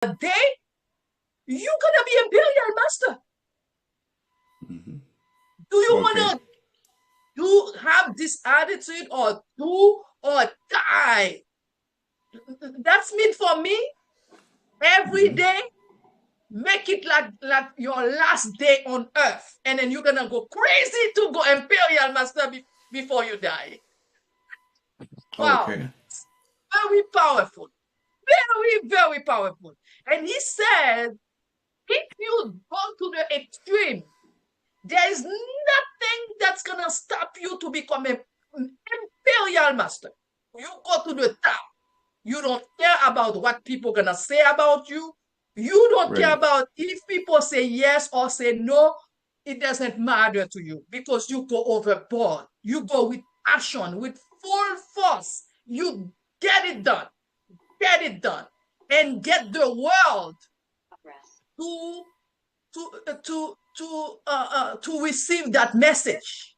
day, you're gonna be imperial master. Do you wanna have this attitude or do or die? That's mean for me. Every day, make it like your last day on earth, and then you're gonna go crazy to go imperial master before you die. Wow, Okay. very powerful, very, very powerful. And he said, if you go to the extreme, there is nothing that's gonna stop you to become an imperial master. You go to the top. You don't care about what people gonna say about you. You don't care Right. about if people say yes or say no. It doesn't matter to you because you go overboard. You go with passion, with full force. You get it done. Get it done. And get the world to to receive that message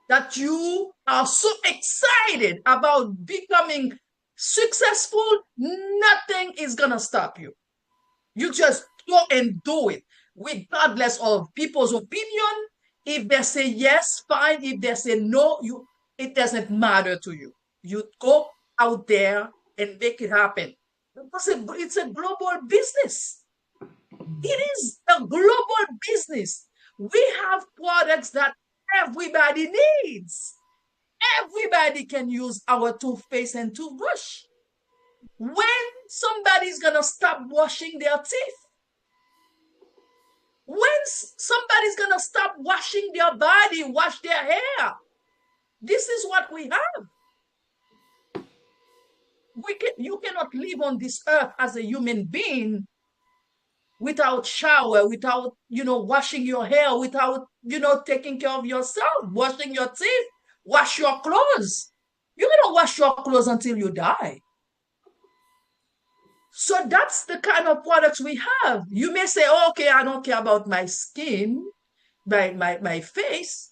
that you are so excited about becoming successful. Nothing is gonna stop you. You just go and do it, regardless of people's opinion. If they say yes, fine. If they say no, it doesn't matter to you. You go out there and make it happen. Because it's a global business. It is a global business. We have products that everybody needs. Everybody can use our toothpaste and toothbrush. When somebody's gonna stop washing their teeth? When somebody's gonna stop washing their body, wash their hair? This is what we have. You cannot live on this earth as a human being without shower, without, washing your hair, without, taking care of yourself, washing your teeth, wash your clothes. You're gonna wash your clothes until you die. So that's the kind of products we have. You may say, oh, okay, I don't care about my skin, my face,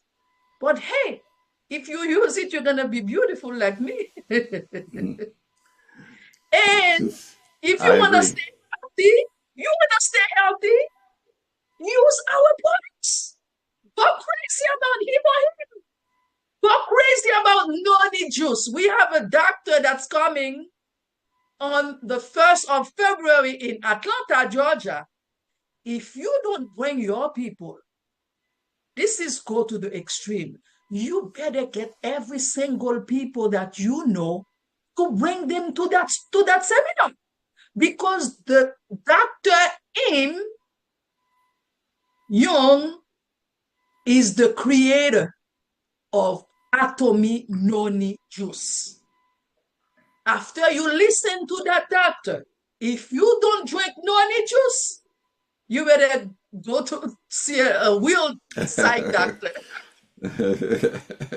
but hey, if you use it, you're gonna be beautiful like me. And if you I wanna agree. stay healthy, use our products. Go crazy about him. Go crazy about noni juice. We have a doctor that's coming on the 1st of February in Atlanta, Georgia. If you don't bring your people, this is go to the extreme. You better get every single people that you know to bring them to that seminar, because the Dr. Im Young is the creator of Atomy noni juice. After you listen to that doctor, if you don't drink noni juice, you better go to see a real psych doctor.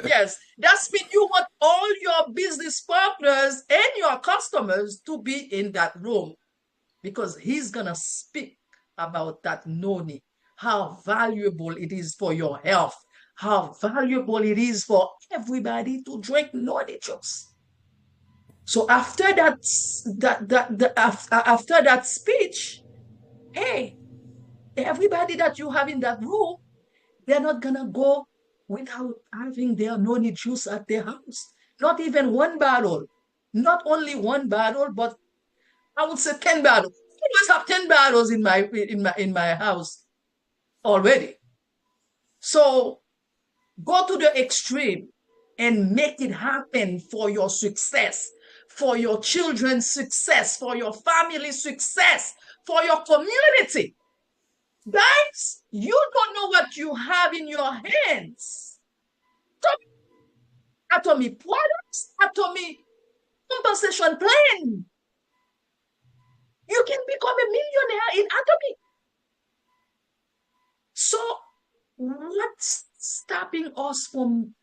Yes, that's mean you want all your business partners and your customers to be in that room, because he's gonna speak about that noni, how valuable it is for your health, how valuable it is for everybody to drink noni juice. So after after that speech, hey, everybody that you have in that room, they're not gonna go without having their noni juice at their house. Not even one bottle. Not only one bottle, but I would say 10 bottles. I always have 10 bottles in my house already. So go to the extreme and make it happen for your success, for your children's success, for your family success, for your community. Guys, you don't know what you have in your hands. Atomy products, Atomy compensation plan. You can become a millionaire in Atomy. So what's stopping us from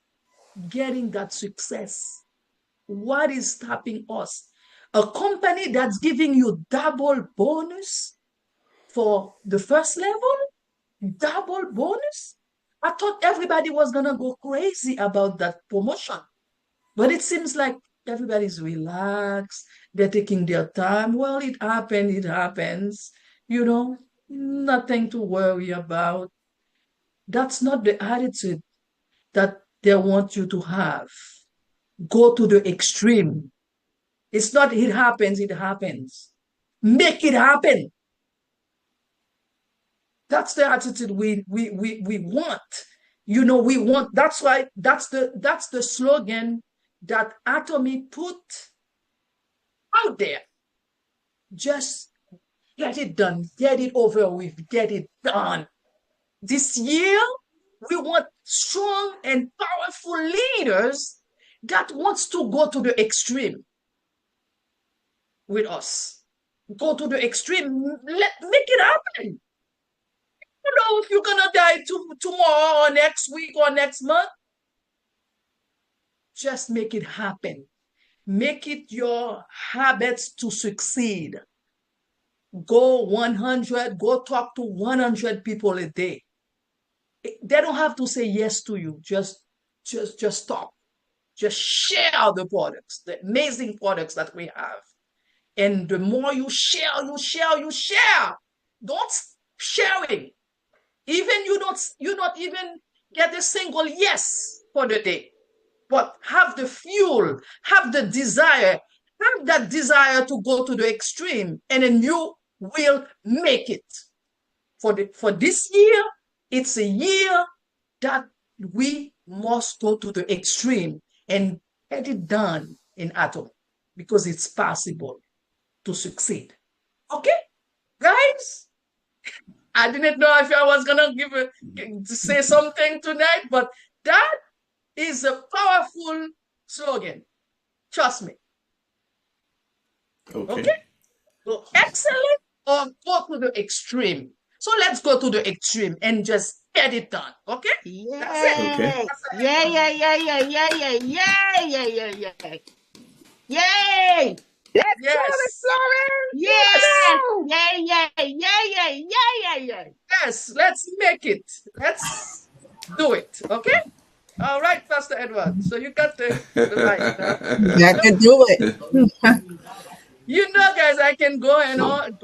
getting that success? What is stopping us? A company that's giving you double bonus for the first level? Double bonus? I thought everybody was going to go crazy about that promotion. But it seems like everybody's relaxed. They're taking their time. Well, it happened, it happens. You know, nothing to worry about. That's not the attitude that they want you to have. Go to the extreme. It's not it happens, it happens. Make it happen. That's the attitude we want. You know, we want, that's why that's the slogan that Atomy put out there. Just get it done, get it over with, get it done. This year, we want strong and powerful leaders that wants to go to the extreme with us. Go to the extreme. Make it happen. You know if you're gonna die tomorrow or next week or next month. Just make it happen. Make it your habits to succeed. Go 100, go talk to 100 people a day. They don't have to say yes to you. Just talk. Just share the products, the amazing products that we have. And the more you share, you share, you share. Don't sharing. Even you not even get a single yes for the day. But have the fuel, have the desire, have that desire to go to the extreme, and then you will make it. For this year, it's a year that we must go to the extreme and get it done in Atomy because it's possible to succeed. Okay, guys? I didn't know if I was gonna say something tonight, but that is a powerful slogan. Trust me. Okay? Go excellent or go to the extreme. So let's go to the extreme and just get it done. Okay? Yay! That's it. Okay. Yeah, yeah, yeah, yeah, yeah, yeah, yeah, yeah, yeah, yeah, yeah. Yay! Let's yes. go, let's go, Yes! go. Yeah, yeah, yeah, yeah, yeah, yeah, yeah. Yes, let's make it. Let's do it. Okay? All right, Pastor Edward. So you got the mic now. I can do it. You know, guys, I can go and on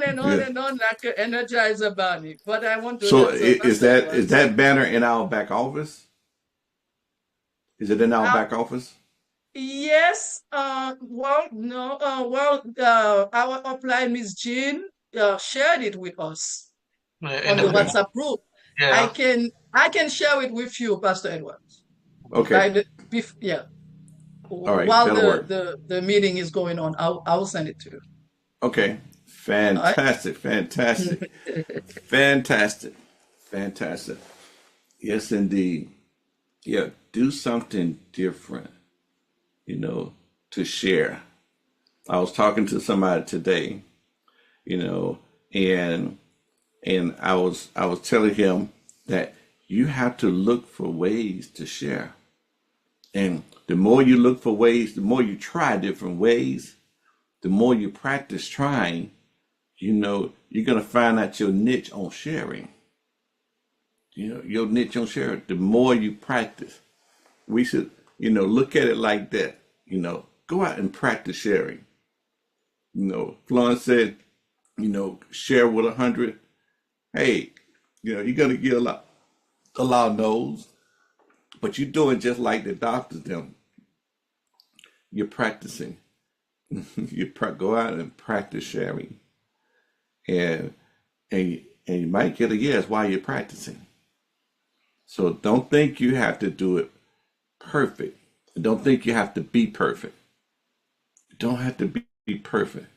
and on and on like an Energizer bunny, but I won't do So that. is that banner in our back office? Is it in our back office? Yes. Well, no. Our upline Miss Jean shared it with us on the WhatsApp group. Yeah. I can share it with you, Pastor Edwards. Okay. Yeah. All right. While That'll work. the meeting is going on, I'll send it to you. Okay. Fantastic. Fantastic. Fantastic. Fantastic. Yes, indeed. Yeah. Do something different, to share. I was talking to somebody today, and I was telling him that you have to look for ways to share. And the more you look for ways, the more you try different ways, the more you practice trying, you're going to find out your niche on sharing. Your niche on sharing, the more you practice. We should, look at it like that. Go out and practice sharing. Florence said, share with 100. Hey, you're going to get a lot of no's, but you're doing just like the doctors them. You're practicing. Go out and practice sharing. And you might get a yes while you're practicing. So don't think you have to do it perfect. Don't think you have to be perfect. You don't have to be perfect.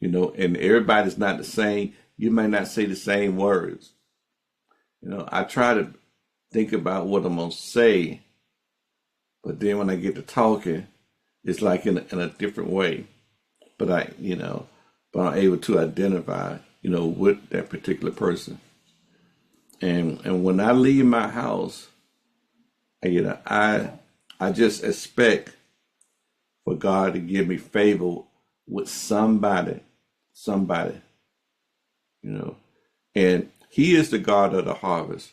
And everybody's not the same. You may not say the same words. I try to think about what I'm going to say, but then when I get to talking, it's like in a different way. But I'm able to identify, with that particular person. And when I leave my house, I just expect for God to give me favor with somebody, and He is the God of the harvest.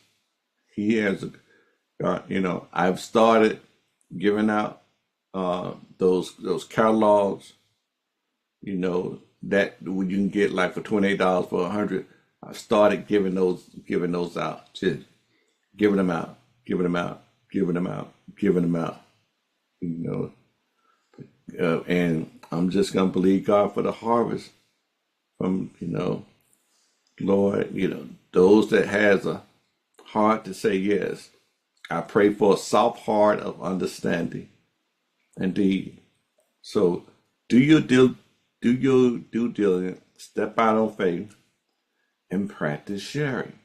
He has a God. I've started giving out those catalogs you know, that you can get like for $28 for 100. I started giving those out, just giving them out, giving them out, giving them out, giving them out. You know, and I'm just gonna believe God for the harvest from, Lord, those that has a heart to say yes. I pray for a soft heart of understanding. Indeed. So do your due diligence, step out on faith, and practice sharing.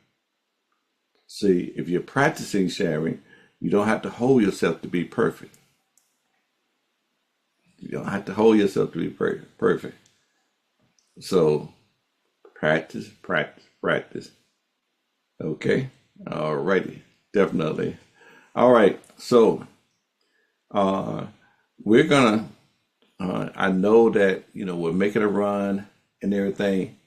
See, if you're practicing sharing, you don't have to hold yourself to be perfect. You don't have to hold yourself to be perfect. So practice, practice, practice. Okay? Alrighty. Definitely. All right. So we're gonna I know that, we're making a run and everything,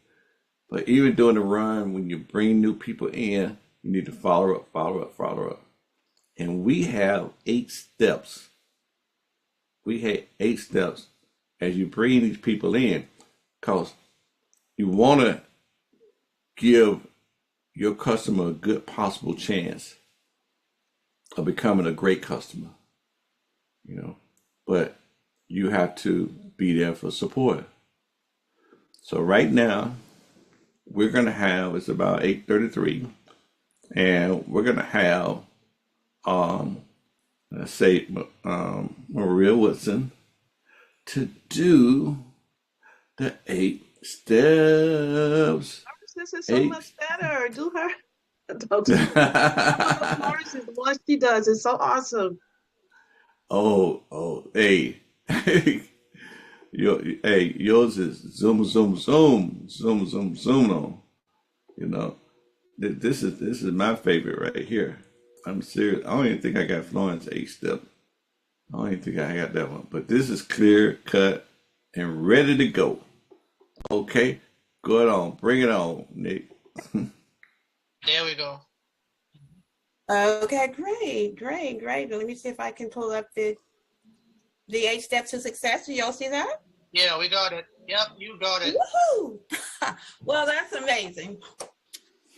but even during the run, when you bring new people in, you need to follow up, follow up, follow up. And we have 8 steps. We had 8 steps as you bring these people in, because you want to give your customer a good possible chance of becoming a great customer, but you have to be there for support. So right now, we're going to have, it's about 8:33, and we're going to have, let's say, Maria Woodson to do the 8 steps. This is so much Eight. better. Do her. Don't do some of those horses. What she does is so awesome. Hey. Yours is zoom, zoom, zoom, zoom, zoom, zoom on. You know, this is my favorite right here. I'm serious. I don't even think I got Florence 8 step. I don't even think I got that one. But this is clear cut and ready to go. Okay, go on, bring it on, Nick. There we go. Okay, great. Let me see if I can pull up the 8 steps to success. Do y'all see that? Yeah, we got it. Yep, you got it. Woohoo! Well, that's amazing.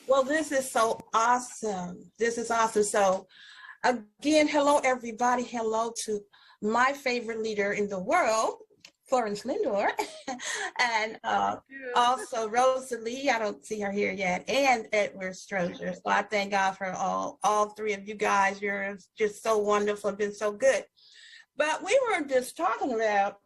Well, this is so awesome. This is awesome. So again, hello, everybody. Hello to my favorite leader in the world, Florence Lindor, and also Rosalie. I don't see her here yet, and Edward Strozier. So I thank God for all 3 of you guys. You're just so wonderful, been so good. But we were just talking about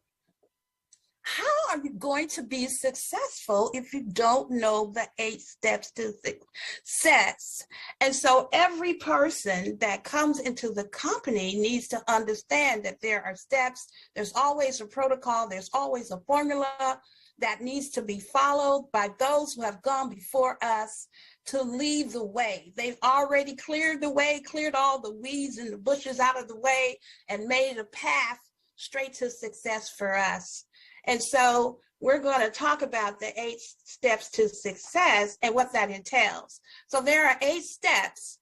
how are you going to be successful if you don't know the 8 steps to success? And so every person that comes into the company needs to understand that there are steps. There's always a protocol. There's always a formula that needs to be followed by those who have gone before us to lead the way. They've already cleared the way, cleared all the weeds and the bushes out of the way, and made a path straight to success for us. And so we're going to talk about the 8 steps to success and what that entails. So there are 8 steps,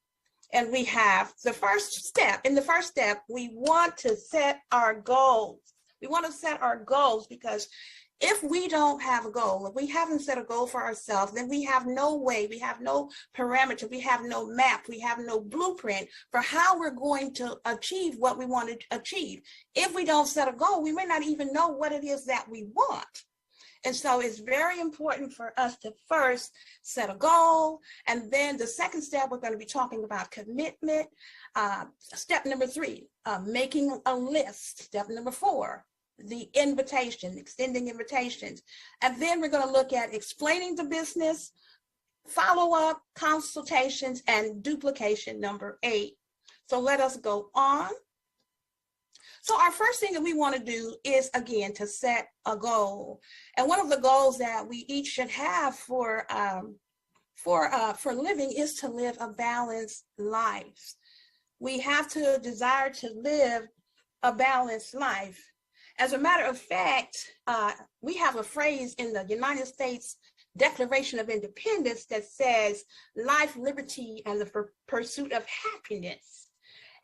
and we have the first step. In the first step, we want to set our goals. We want to set our goals because if we don't have a goal, if we haven't set a goal for ourselves, then we have no way, we have no parameter, we have no map, we have no blueprint for how we're going to achieve what we want to achieve. If we don't set a goal, we may not even know what it is that we want. And so it's very important for us to first set a goal. And then the second step, we're going to be talking about commitment. Step number 3, making a list. Step number 4, the invitation, extending invitations. And then we're going to look at explaining the business, follow-up, consultations, and duplication, number 8. So let us go on. So our first thing that we want to do is, again, to set a goal. And one of the goals that we each should have for living is to live a balanced life. We have to desire to live a balanced life. As a matter of fact, we have a phrase in the United States Declaration of Independence that says life, liberty, and the pursuit of happiness.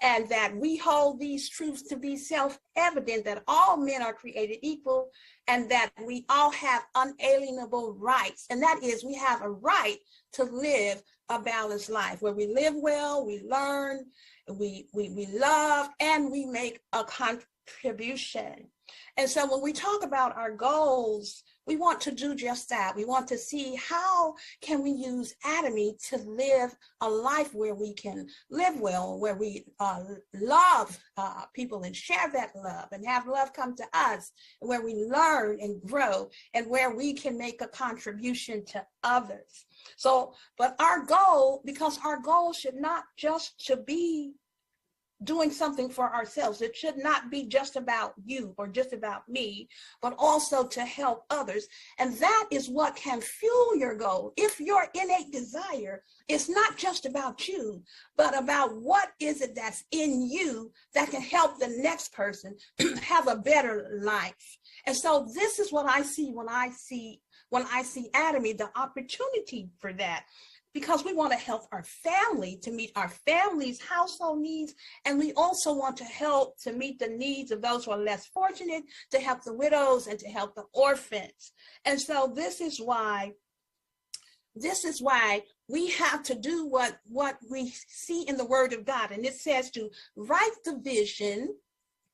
and that we hold these truths to be self-evident, that all men are created equal, and that we all have unalienable rights. And that is, we have a right to live a balanced life where we live well, we learn, we love, and we make a contribution. And so when we talk about our goals, we want to do just that. We want to see how can we use Atomy to live a life where we can live well, where we love people and share that love and have love come to us, where we learn and grow, and where we can make a contribution to others. So, but our goal, because our goal should not just to be doing something for ourselves. It should not be just about you or just about me, but also to help others. And that is what can fuel your goal. If your innate desire is not just about you, but about what is it that's in you that can help the next person have a better life. And so this is what I see when I see Atomy, the opportunity for that. Because we want to help our family to meet our family's household needs. And we also want to help to meet the needs of those who are less fortunate, to help the widows and to help the orphans. And so this is why we have to do what we see in the Word of God. And it says to write the vision,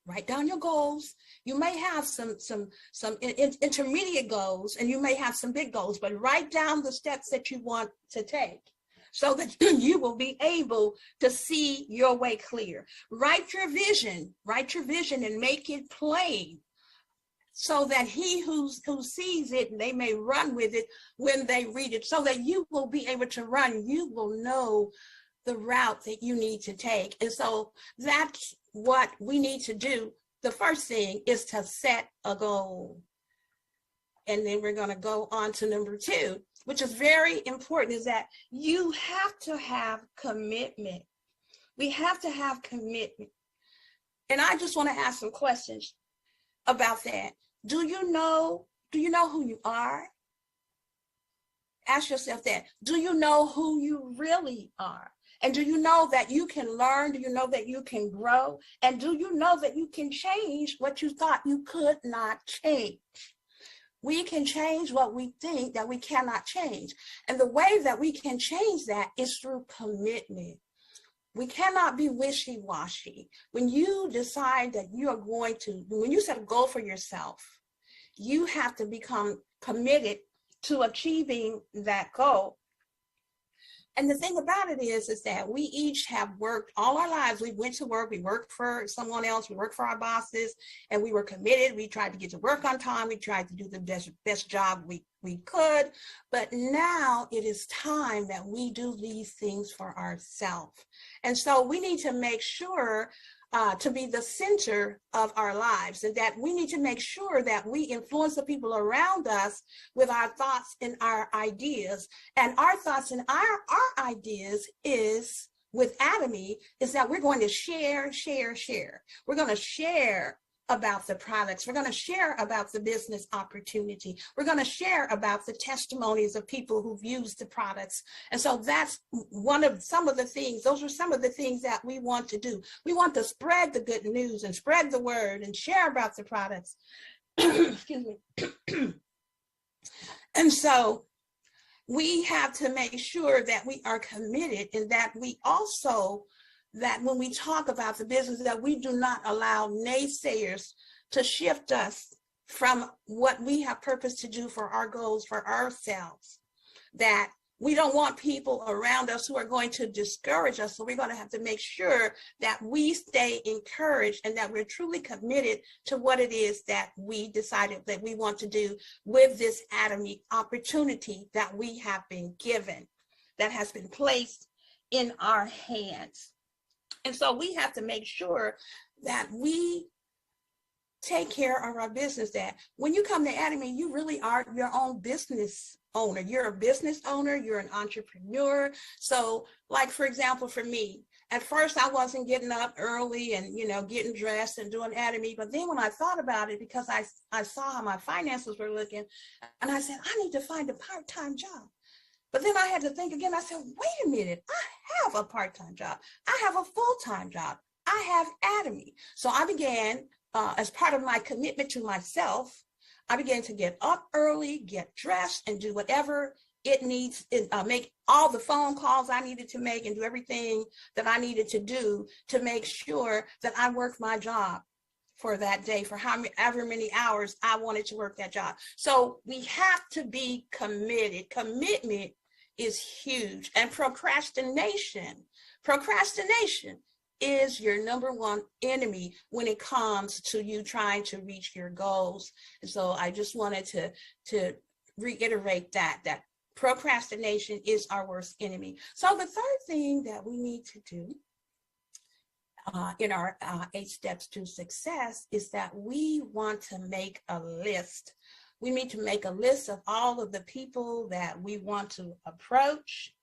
write down your goals. You may have some intermediate goals, and you may have some big goals, but write down the steps that you want to take so that you will be able to see your way clear. Write your vision and make it plain so that he who sees it, they may run with it when they read it, so that you will be able to run. You will know the route that you need to take. And so that's what we need to do. The first thing is to set a goal. And then we're going to go on to number 2, which is very important, is that you have to have commitment. We have to have commitment. And I just want to ask some questions about that. Do you know who you are? Ask yourself that. Do you know who you really are? And do you know that you can learn? Do you know that you can grow? And do you know that you can change what you thought you could not change? We can change what we think that we cannot change. And the way that we can change that is through commitment. We cannot be wishy-washy. When you decide that you are going to, when you set a goal for yourself, you have to become committed to achieving that goal. And the thing about it is that we each have worked all our lives. We went to work, we worked for someone else, we worked for our bosses, and we were committed. We tried to get to work on time. We tried to do the best job we could. But now it is time that we do these things for ourselves. And so we need to make sure to be the center of our lives, and that we need to make sure that we influence the people around us with our thoughts and our ideas. And our thoughts and our ideas is, with Atomy, is that we're going to share. We're going to share about the products. We're going to share about the business opportunity. We're going to share about the testimonies of people who've used the products. And so that's some of the things, those are some of the things that we want to do. We want to spread the good news and spread the word and share about the products. Excuse me. And so we have to make sure that we are committed, and that we also, that when we talk about the business, that we do not allow naysayers to shift us from what we have purpose to do for our goals for ourselves. That we don't want people around us who are going to discourage us. So we're going to have to make sure that we stay encouraged and that we're truly committed to what it is that we decided that we want to do with this Atomy opportunity that we have been given, that has been placed in our hands. And so we have to make sure that we take care of our business, that when you come to Atomy, you really are your own business owner. You're a business owner, you're an entrepreneur. So like, for example, for me, at first I wasn't getting up early and, getting dressed and doing Atomy. But then when I thought about it, because I saw how my finances were looking, and I said, I need to find a part-time job. But then I had to think again. I said, wait a minute, I have a part-time job. I have a full-time job. I have Atomy. So I began, as part of my commitment to myself, I began to get up early, get dressed, and do whatever it needs, make all the phone calls I needed to make and do everything that I needed to do to make sure that I worked my job for that day, for however many hours I wanted to work that job. So we have to be committed. Commitment is huge. And procrastination is your number one enemy when it comes to you trying to reach your goals. And so I just wanted to reiterate that procrastination is our worst enemy. So the third thing that we need to do in our 8 steps to success is that we want to make a list. We need to make a list of all of the people that we want to approach.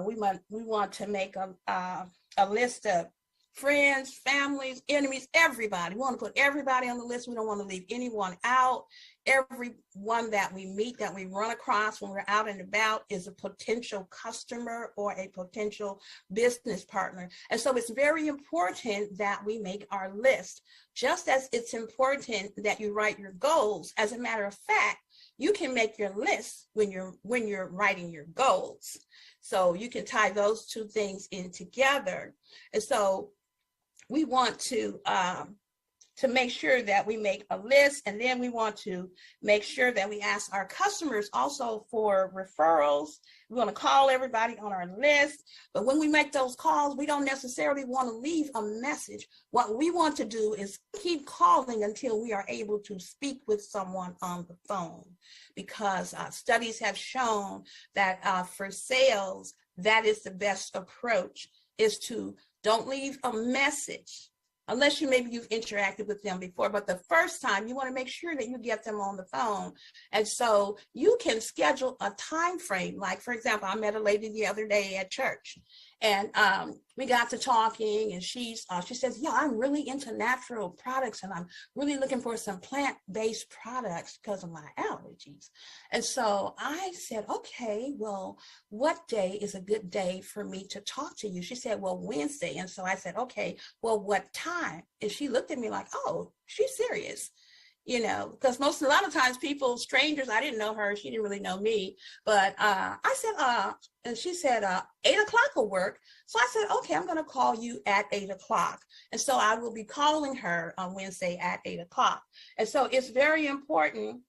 We want to make a list of friends, families, enemies, everybody. We want to put everybody on the list. We don't want to leave anyone out. Everyone that we meet, that we run across when we're out and about is a potential customer or a potential business partner. And so it's very important that we make our list. Just as it's important that you write your goals. As a matter of fact, you can make your list when you're writing your goals. So you can tie those two things in together. And so we want to make sure that we make a list, and then we want to make sure that we ask our customers also for referrals. We want to call everybody on our list, but when we make those calls, we don't necessarily want to leave a message. What we want to do is keep calling until we are able to speak with someone on the phone, because studies have shown that for sales, that is the best approach, is to don't leave a message unless you've interacted with them before. But the first time, you want to make sure that you get them on the phone. And so you can schedule a time frame. Like, for example, I met a lady the other day at church, and we got to talking, and she says, yeah, I'm really into natural products, and I'm really looking for some plant-based products because of my allergies. And so I said, okay, well, what day is a good day for me to talk to you? She said, well, Wednesday. And so I said, okay, well, what time? And she looked at me like, oh, she's serious. Because a lot of times strangers, I didn't know her, she didn't really know me, but I said, and she said, 8 o'clock will work. So I said, okay, I'm going to call you at 8 o'clock. And so I will be calling her on Wednesday at 8 o'clock. And so it's very important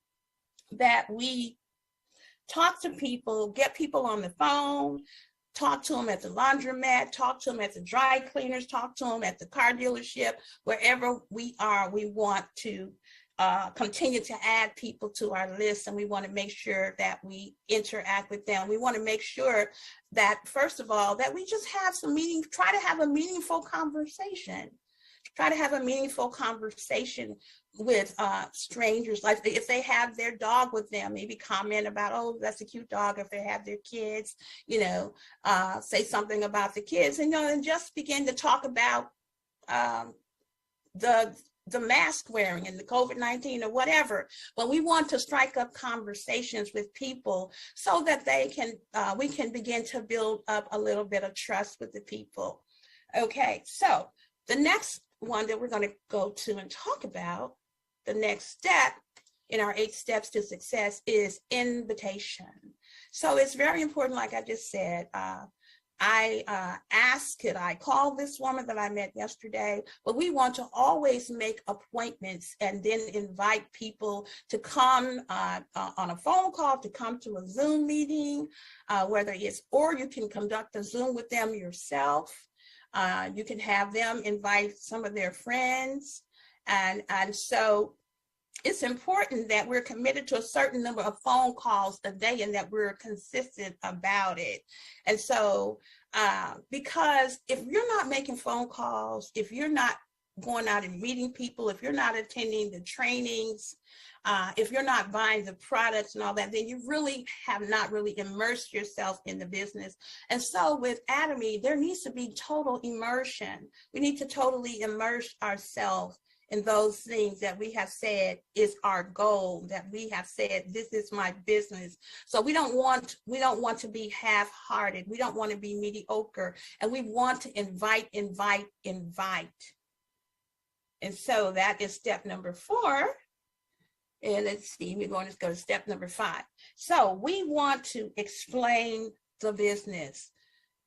that we talk to people, get people on the phone, talk to them at the laundromat, talk to them at the dry cleaners, talk to them at the car dealership, wherever we are. We want to continue to add people to our list, and we want to make sure that we interact with them. We want to make sure that, first of all, that we just have try to have a meaningful conversation. Try to have a meaningful conversation with strangers. Like if they have their dog with them, maybe comment about, oh, that's a cute dog. If they have their kids, say something about the kids, and just begin to talk about the mask wearing and the COVID-19 or whatever. But we want to strike up conversations with people so that we can begin to build up a little bit of trust with the people. Okay, so the next one that we're going to go to and talk about, the next step in our 8 steps to success, is invitation. So it's very important, like I just said, I asked, could I call this woman that I met yesterday? But we want to always make appointments and then invite people to come on a phone call, to come to a Zoom meeting, or you can conduct a Zoom with them yourself. You can have them invite some of their friends. And so it's important that we're committed to a certain number of phone calls a day and that we're consistent about it. And so, because if you're not making phone calls, if you're not going out and meeting people, if you're not attending the trainings, if you're not buying the products and all that, then you really have not really immersed yourself in the business. And so with Atomy, there needs to be total immersion. We need to totally immerse ourselves in those things that we have said is our goal, that we have said, this is my business. So we don't want to be half-hearted. We don't want to be mediocre. And we want to invite. And so that is step number 4. And let's see, we're going to go to step number 5. So we want to explain the business.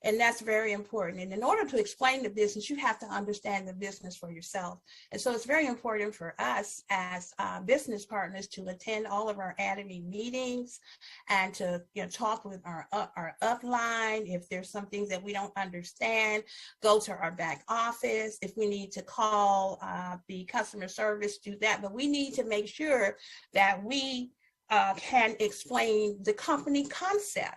And that's very important. And in order to explain the business, you have to understand the business for yourself. And so it's very important for us as business partners to attend all of our Atomy meetings and to talk with our upline. If there's some things that we don't understand, go to our back office. If we need to call the customer service, do that. But we need to make sure that we can explain the company concept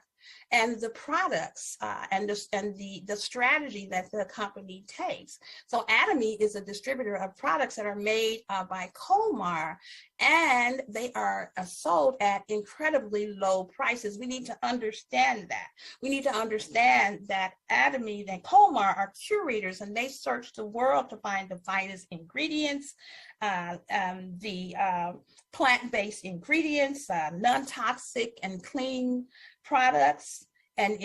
and the products and the strategy that the company takes. So Atomy is a distributor of products that are made by Colmar, and they are sold at incredibly low prices. We need to understand that. We need to understand that Atomy and Colmar are curators, and they search the world to find the finest ingredients, the plant-based ingredients, non-toxic and clean products, and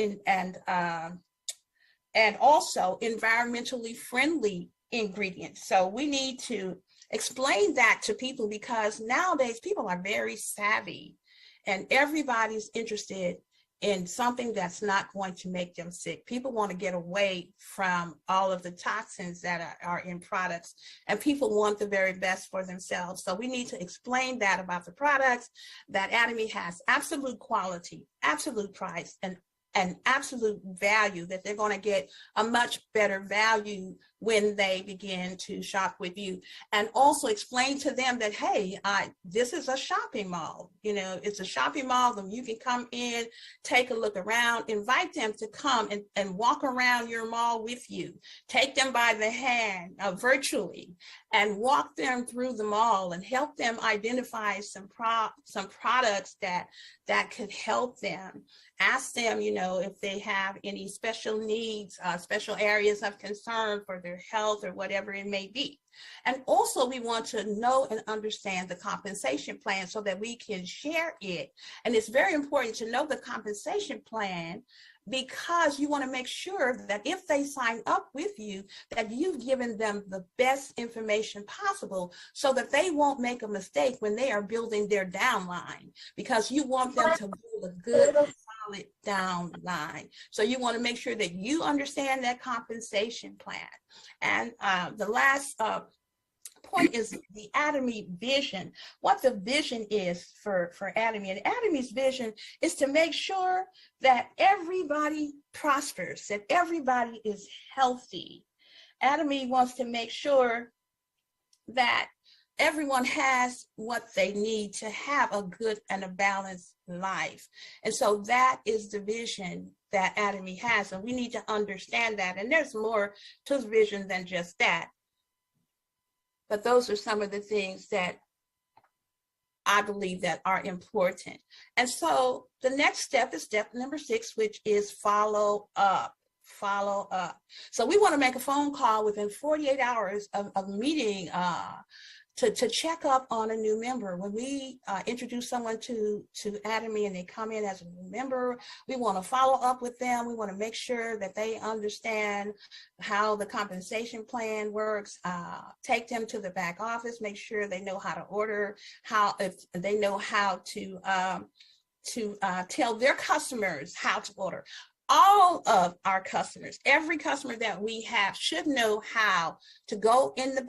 also environmentally friendly ingredients. So we need to explain that to people, because nowadays people are very savvy and everybody's interested in something that's not going to make them sick. People want to get away from all of the toxins that are in products, and people want the very best for themselves. So we need to explain that about the products, that Atomy has absolute quality, absolute price, and absolute value, that they're going to get a much better value when they begin to shop with you. And also explain to them that, hey, this is a shopping mall. It's a shopping mall, and you can come in, take a look around, invite them to come and walk around your mall with you. Take them by the hand virtually and walk them through the mall and help them identify some products that could help them. Ask them, if they have any special needs, special areas of concern for their health or whatever it may be. And also we want to know and understand the compensation plan so that we can share it. And it's very important to know the compensation plan, because you want to make sure that if they sign up with you, that you've given them the best information possible so that they won't make a mistake when they are building their downline, because you want them to build a good, solid downline. So you want to make sure that you understand that compensation plan. And the last point is the Atomy vision, what the vision is for Atomy. And Atomy's vision is to make sure that everybody prospers, that everybody is healthy. Atomy wants to make sure that everyone has what they need to have a good and a balanced life. And so that is the vision that Atomy has, and we need to understand that. And there's more to the vision than just that. But those are some of the things that I believe that are important. And so the next step is step number 6, which is follow up. Follow up. So we want to make a phone call within 48 hours of meeting to check up on a new member. When we introduce someone to Atomy and they come in as a new member, we want to follow up with them. We want to make sure that they understand how the compensation plan works, take them to the back office, make sure they know how to order, if they know how to tell their customers how to order. All of our customers, every customer that we have should know how to go into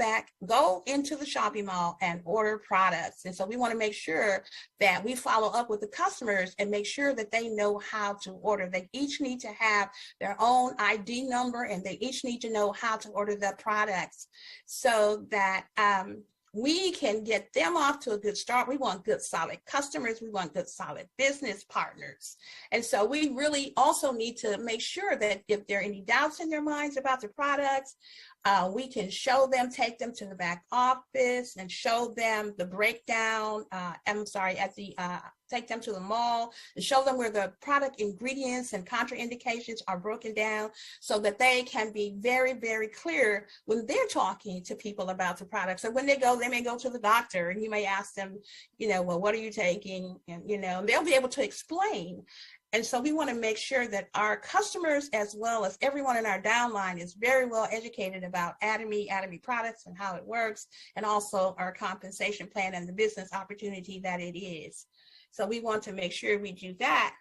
the shopping mall and order products. And so we want to make sure that we follow up with the customers and make sure that they know how to order. They each need to have their own ID number, and they each need to know how to order the products so that we can get them off to a good start. We want good, solid customers. We want good, solid business partners. And so we really also need to make sure that if there are any doubts in their minds about the products, we can show them, take them to the back office and show them the breakdown, at the take them to the mall and show them where the product ingredients and contraindications are broken down so that they can be very, very clear when they're talking to people about the products. So when they may go to the doctor and you may ask them, well, what are you taking? And, they'll be able to explain. And so we want to make sure that our customers, as well as everyone in our downline, is very well educated about Atomy products and how it works, and also our compensation plan and the business opportunity that it is. So we want to make sure we do that.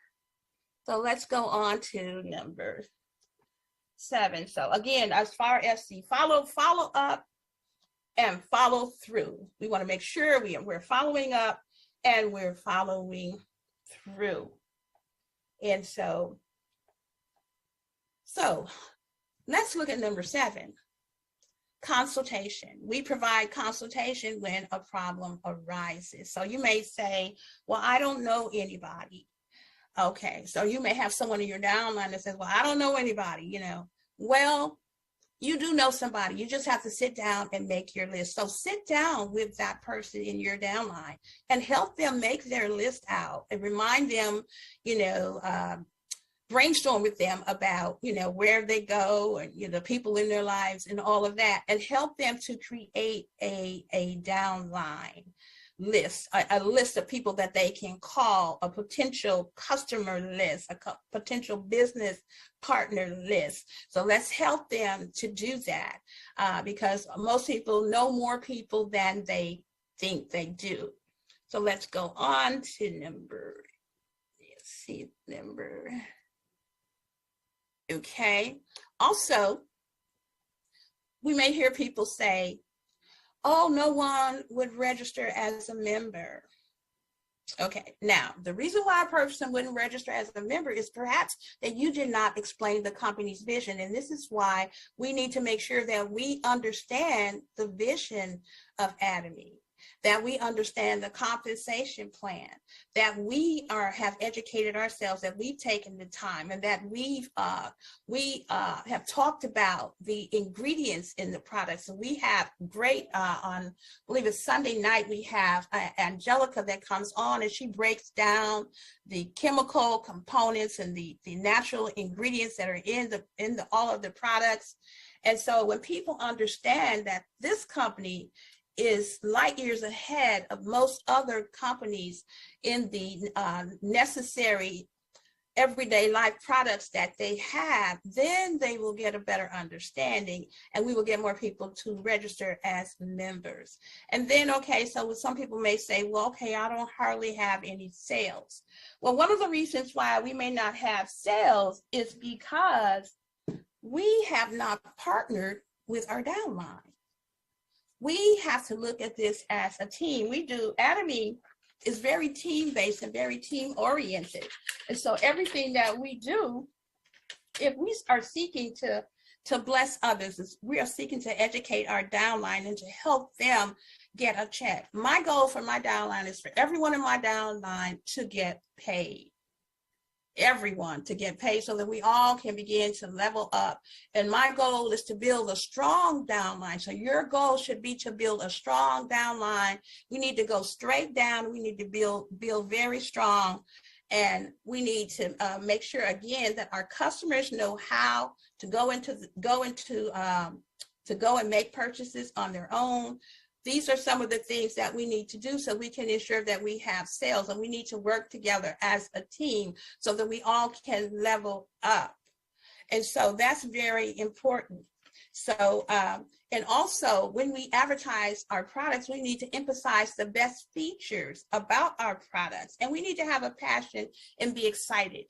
So let's go on to number 7. So again, as far as the follow up and follow through, we want to make sure we're following up and we're following through. And so let's look at number 7, consultation. We provide consultation when a problem arises. So you may say, well, I don't know anybody. Okay, so you may have someone in your downline that says, well, I don't know anybody, Well, you do know somebody. You just have to sit down and make your list. So sit down with that person in your downline and help them make their list out and remind them, brainstorm with them about, where they go and, the people in their lives and all of that, and help them to create a downline list, a list of people that they can call, a potential customer list, a potential business partner list. So let's help them to do that because most people know more people than they think they do. So let's go on to number. Okay. Also, we may hear people say, oh, no one would register as a member. Okay, now, the reason why a person wouldn't register as a member is perhaps that you did not explain the company's vision. And this is why we need to make sure that we understand the vision of Atomy, that we understand the compensation plan, that we have educated ourselves, that we've taken the time, and that we have talked about the ingredients in the products. So we have great, on, I believe it's Sunday night, we have Angelica that comes on and she breaks down the chemical components and the natural ingredients that are in all of the products. And so when people understand that this company is light years ahead of most other companies in the necessary everyday life products that they have, then they will get a better understanding and we will get more people to register as members. And then, okay, so some people may say, well, okay, I don't hardly have any sales. Well, one of the reasons why we may not have sales is because we have not partnered with our downline. We have to look at this as a team. Atomy is very team-based and very team-oriented. And so everything that we do, if we are seeking to bless others, we are seeking to educate our downline and to help them get a check. My goal for my downline is for everyone in my downline to get paid. Everyone to get paid so that we all can begin to level up. And my goal is to build a strong downline. So your goal should be to build a strong downline. We need to go straight down. We need to build very strong. And we need to make sure again that our customers know how to go and make purchases on their own. These are some of the things that we need to do so we can ensure that we have sales, and we need to work together as a team so that we all can level up. And so that's very important. So, and also when we advertise our products, we need to emphasize the best features about our products, and we need to have a passion and be excited.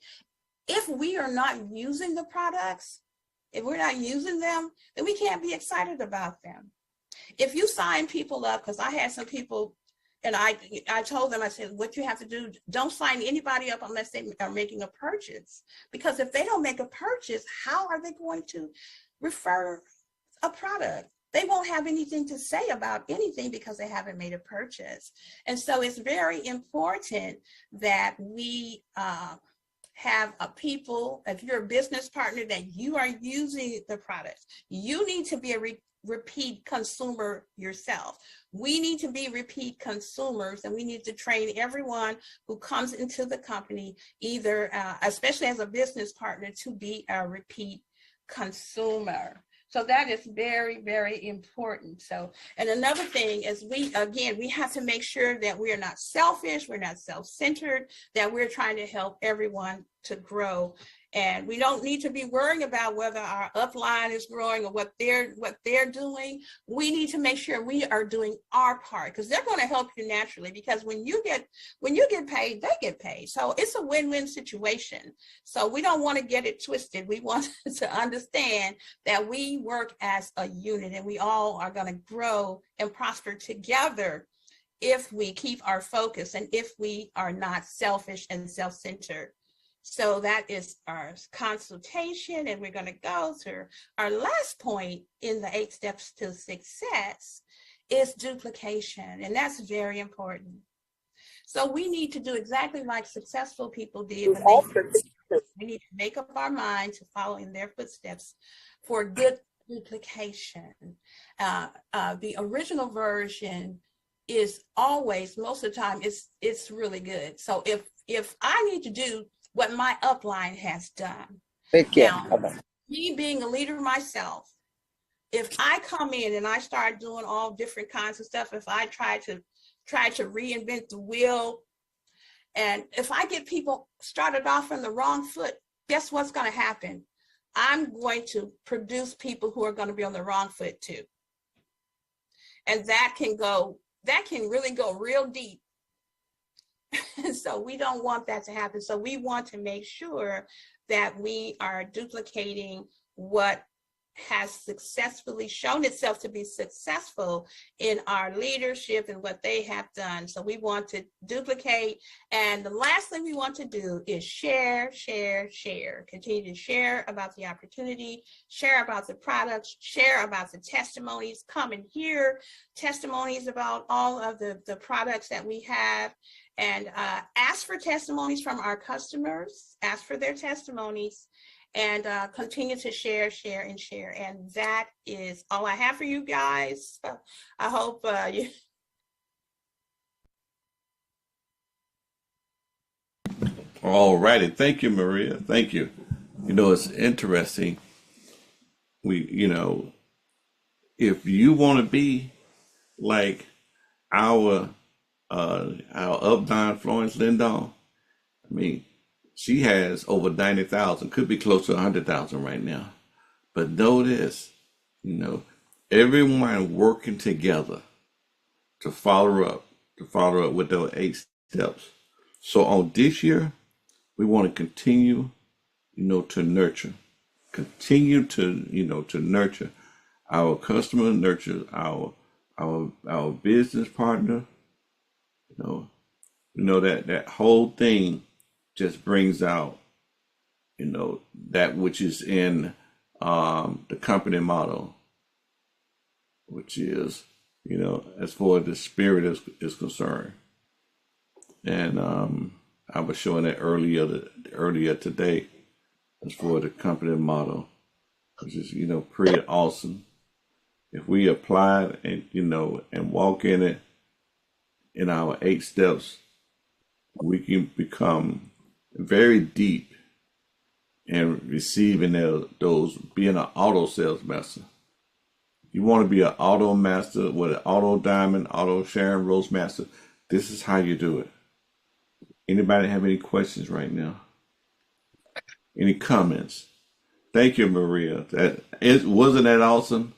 If we are not using the products, if we're not using them, then we can't be excited about them. If you sign people up, because I had some people, and I told them, I said, what you have to do, don't sign anybody up unless they are making a purchase. Because if they don't make a purchase, how are they going to refer a product? They won't have anything to say about anything because they haven't made a purchase. And so it's very important that we have a people, if you're a business partner, that you are using the products. You need to be repeat consumer yourself. We need to be repeat consumers, and we need to train everyone who comes into the company, either, especially as a business partner, to be a repeat consumer. So that is very, very important. So, and another thing is we have to make sure that we are not selfish, we're not self-centered, that we're trying to help everyone to grow. And we don't need to be worrying about whether our upline is growing or what they're doing. We need to make sure we are doing our part, because they're going to help you naturally, because when you get paid, they get paid. So it's a win-win situation. So we don't want to get it twisted. We want to understand that we work as a unit, and we all are going to grow and prosper together if we keep our focus and if we are not selfish and self-centered. So that is our consultation, and we're going to go to our last point in the 8 steps to success is duplication, and that's very important. So we need to do exactly like successful people did when we need to make up our mind to follow in their footsteps for good duplication. The original version is always, most of the time, it's really good. So if I need to do what my upline has done. Now, me being a leader myself, if I come in and I start doing all different kinds of stuff, if I try to reinvent the wheel, and if I get people started off on the wrong foot, guess what's going to happen? I'm going to produce people who are going to be on the wrong foot too. And that can really go real deep. So we don't want that to happen. So we want to make sure that we are duplicating what has successfully shown itself to be successful in our leadership and what they have done. So we want to duplicate. And the last thing we want to do is share. Continue to share about the opportunity, share about the products, share about the testimonies. Come and hear testimonies about all of the products that we have. And ask for testimonies from our customers, ask for their testimonies, and continue to share. And that is all I have for you guys. I hope you. All righty. Thank you, Maria. Thank you. You know, it's interesting. If you want to be like our upline Florence Lindahl, I mean, she has over 90,000, could be close to 100,000 right now. But know this, everyone working together to follow up with those 8 steps. So on this year, we want to continue, to nurture, to nurture our customer, nurture our business partner. That whole thing just brings out, that which is in the company model, which is, as far as the spirit is concerned. And I was showing that earlier today, as for the company model, which is, pretty awesome. If we apply it and walk in it, in our 8 steps, we can become very deep in receiving those, being an auto sales master. You want to be an auto master with an auto diamond, auto Sharon Rose master. This is how you do it. Anybody have any questions right now? Any comments? Thank you, Maria. Wasn't that awesome?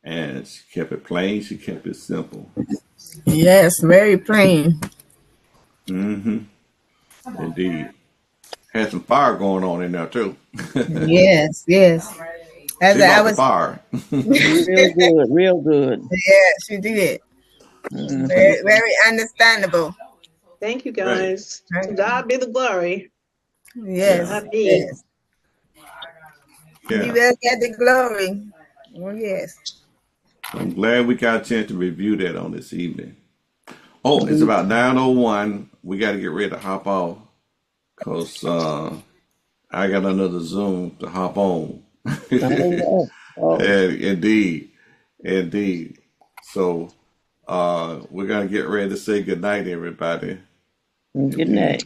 And she kept it plain. She kept it simple. Yes, very plain. Mm-hmm. Indeed. Had some fire going on in there too. Yes. As She I brought was the fire. Real good. Yes, you did. Very, very understandable. Thank you, Right. guys. To God be the glory. Yes. Not me. Yes. Yeah. You will get the glory. Oh, yes. I'm glad we got a chance to review that on this evening. Oh, it's about 9:01. We got to get ready to hop off because I got another Zoom to hop on. Oh, And indeed. So we're gonna get ready to say good night, everybody. good night.